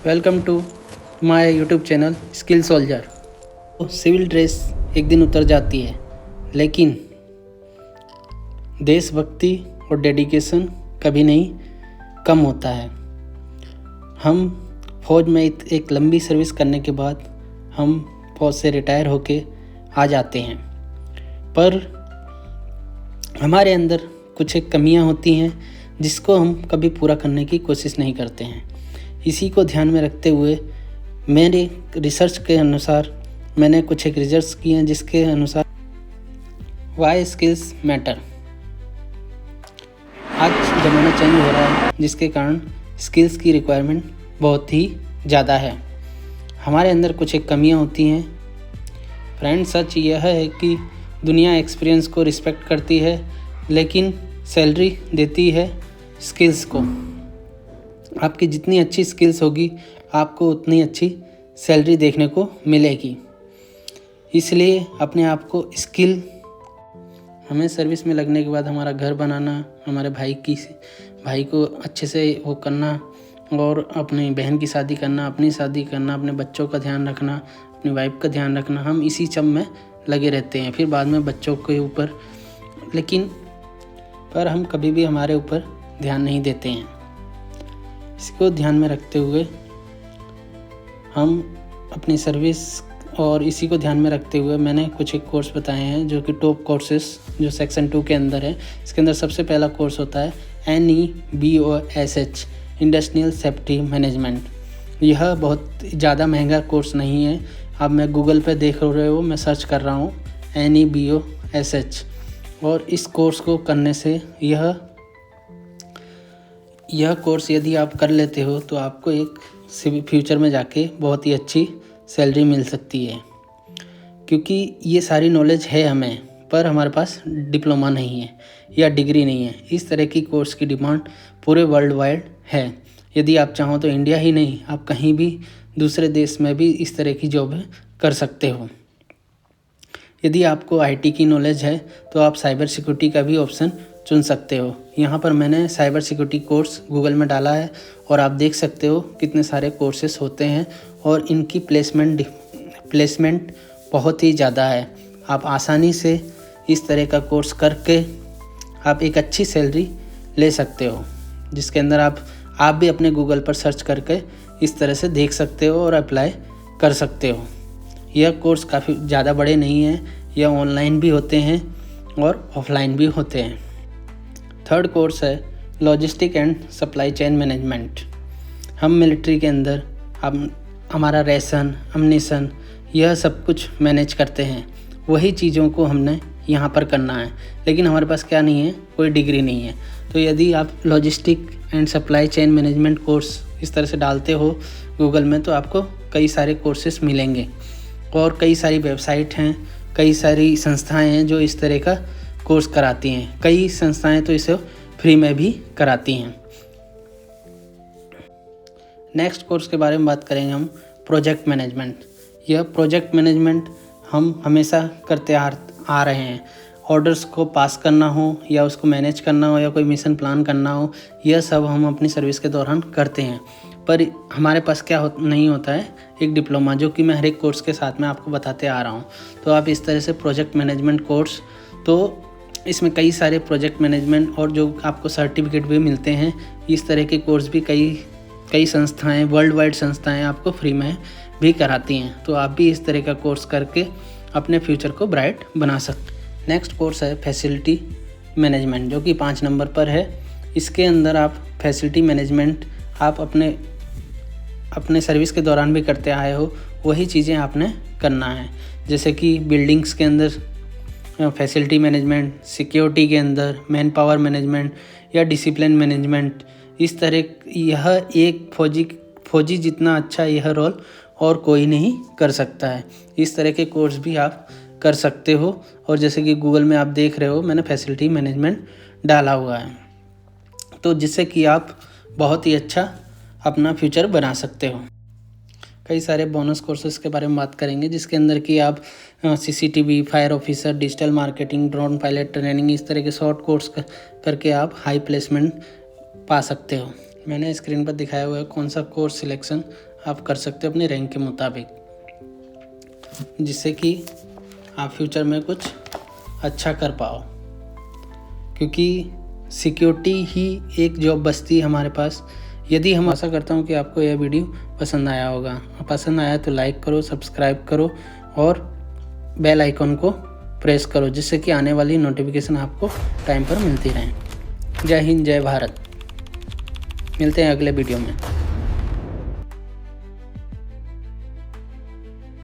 Welcome to my YouTube channel skill soldier. Civil dress एक दिन उतर जाती है, लेकिन देशभक्ति और डेडिकेशन कभी नहीं कम होता है। हम फौज में एक लंबी सर्विस करने के बाद हम फौज से रिटायर होके आ जाते हैं, पर हमारे अंदर कुछ एक कमियां होती हैं जिसको हम कभी पूरा करने की कोशिश नहीं करते हैं। इसी को ध्यान में रखते हुए मेरे रिसर्च के अनुसार मैंने कुछ एक रिसर्च किए हैं जिसके अनुसार वाई स्किल्स मैटर। आज ज़माना चेंज हो रहा है, जिसके कारण स्किल्स की रिक्वायरमेंट बहुत ही ज़्यादा है। हमारे अंदर कुछ एक कमियां होती हैं। फ्रेंड, सच यह है कि दुनिया एक्सपीरियंस को रिस्पेक्ट करती है, लेकिन सैलरी देती है स्किल्स को। आपकी जितनी अच्छी स्किल्स होगी, आपको उतनी अच्छी सैलरी देखने को मिलेगी। इसलिए अपने आप को हमें सर्विस में लगने के बाद हमारा घर बनाना, हमारे भाई को अच्छे से वो करना, और अपनी बहन की शादी करना, अपनी शादी करना, अपने बच्चों का ध्यान रखना, अपनी वाइफ का ध्यान रखना, हम इसी चम में लगे रहते हैं। फिर बाद में बच्चों के ऊपर, पर हम कभी भी हमारे ऊपर ध्यान नहीं देते हैं। इसको ध्यान में रखते हुए हम अपनी सर्विस और इसी को ध्यान में रखते हुए मैंने कुछ एक कोर्स बताए हैं जो कि टॉप कोर्सेस जो सेक्शन 2 के अंदर है। इसके अंदर सबसे पहला कोर्स होता है NEBOSH इंडस्ट्रियल सेफ्टी मैनेजमेंट। यह बहुत ज़्यादा महंगा कोर्स नहीं है। अब मैं गूगल पे देख रहे हो, मैं सर्च कर रहा हूँ NEBOSH, और इस कोर्स को करने से यह कोर्स यदि आप कर लेते हो तो आपको एक फ्यूचर में जाके बहुत ही अच्छी सैलरी मिल सकती है, क्योंकि ये सारी नॉलेज है हमें, पर हमारे पास डिप्लोमा नहीं है या डिग्री नहीं है। इस तरह की कोर्स की डिमांड पूरे वर्ल्ड वाइड है। यदि आप चाहो तो इंडिया ही नहीं, आप कहीं भी दूसरे देश में भी इस तरह की जॉब कर सकते हो। यदि आपको IT की नॉलेज है तो आप साइबर सिक्योरिटी का भी ऑप्शन चुन सकते हो। यहाँ पर मैंने साइबर सिक्योरिटी कोर्स गूगल में डाला है और आप देख सकते हो कितने सारे कोर्सेस होते हैं, और इनकी प्लेसमेंट बहुत ही ज़्यादा है। आप आसानी से इस तरह का कोर्स करके आप एक अच्छी सैलरी ले सकते हो, जिसके अंदर आप भी अपने गूगल पर सर्च करके इस तरह से देख सकते हो और अप्लाई कर सकते हो। यह कोर्स काफ़ी ज़्यादा बड़े नहीं हैं, यह ऑनलाइन भी होते हैं और ऑफलाइन भी होते हैं। थर्ड कोर्स है logistic and supply chain management. हम मिलिट्री के अंदर हमारा रेशन, अम्निशन, यह सब कुछ मैनेज करते हैं। वही चीज़ों को हमने यहाँ पर करना है, लेकिन हमारे पास क्या नहीं है, कोई डिग्री नहीं है। तो यदि आप logistic and supply chain management course इस तरह से डालते हो गूगल में, तो आपको कई सारे कोर्सेस मिलेंगे, और कई सारी वेबसाइट हैं, कई सारी संस्थाएं हैं जो इस तरह का कोर्स कराती हैं। कई संस्थाएं तो इसे फ्री में भी कराती हैं। नेक्स्ट कोर्स के बारे में बात करेंगे हम प्रोजेक्ट मैनेजमेंट। यह प्रोजेक्ट मैनेजमेंट हम हमेशा करते आ रहे हैं। ऑर्डर्स को पास करना हो या उसको मैनेज करना हो या कोई मिशन प्लान करना हो, यह सब हम अपनी सर्विस के दौरान करते हैं। पर हमारे पास नहीं होता है एक डिप्लोमा, जो कि मैं हर एक कोर्स के साथ में आपको बताते आ रहा हूँ। तो आप इस तरह से प्रोजेक्ट मैनेजमेंट कोर्स, तो इसमें कई सारे प्रोजेक्ट मैनेजमेंट और जो आपको सर्टिफिकेट भी मिलते हैं, इस तरह के कोर्स भी कई संस्थाएं, वर्ल्ड वाइड संस्थाएं आपको फ्री में भी कराती हैं। तो आप भी इस तरह का कोर्स करके अपने फ्यूचर को ब्राइट बना सकते हैं। नेक्स्ट कोर्स है फैसिलिटी मैनेजमेंट, जो कि 5 नंबर पर है। इसके अंदर आप फैसिलिटी मैनेजमेंट आप अपने सर्विस के दौरान भी करते आए हो, वही चीज़ें आपने करना है। जैसे कि बिल्डिंग्स के अंदर फैसिलिटी मैनेजमेंट, सिक्योरिटी के अंदर मैन पावर मैनेजमेंट या डिसिप्लिन मैनेजमेंट। इस तरह यह एक फौजी जितना अच्छा यह रोल और कोई नहीं कर सकता है। इस तरह के कोर्स भी आप कर सकते हो, और जैसे कि गूगल में आप देख रहे हो, मैंने फैसिलिटी मैनेजमेंट डाला हुआ है, तो जिससे कि आप बहुत ही अच्छा अपना फ्यूचर बना सकते हो। कई सारे बोनस कोर्सेज के बारे में बात करेंगे, जिसके अंदर कि आप CCTV, fire officer, digital marketing, drone pilot training, इस तरह के शॉर्ट कोर्स करके आप हाई प्लेसमेंट पा सकते हो। मैंने स्क्रीन पर दिखाया हुआ है कौन सा कोर्स सिलेक्शन आप कर सकते हो अपने रैंक के मुताबिक, जिससे कि आप फ्यूचर में कुछ अच्छा कर पाओ। क्योंकि सिक्योरिटी ही एक जॉब बचती है हमारे पास। यदि हम आशा करता हूँ कि आपको यह वीडियो पसंद आया होगा। पसंद आया तो लाइक करो, सब्सक्राइब करो और बेल आइकन को प्रेस करो, जिससे कि आने वाली नोटिफिकेशन आपको टाइम पर मिलती रहें। जय हिंद, जय भारत। मिलते हैं अगले वीडियो में।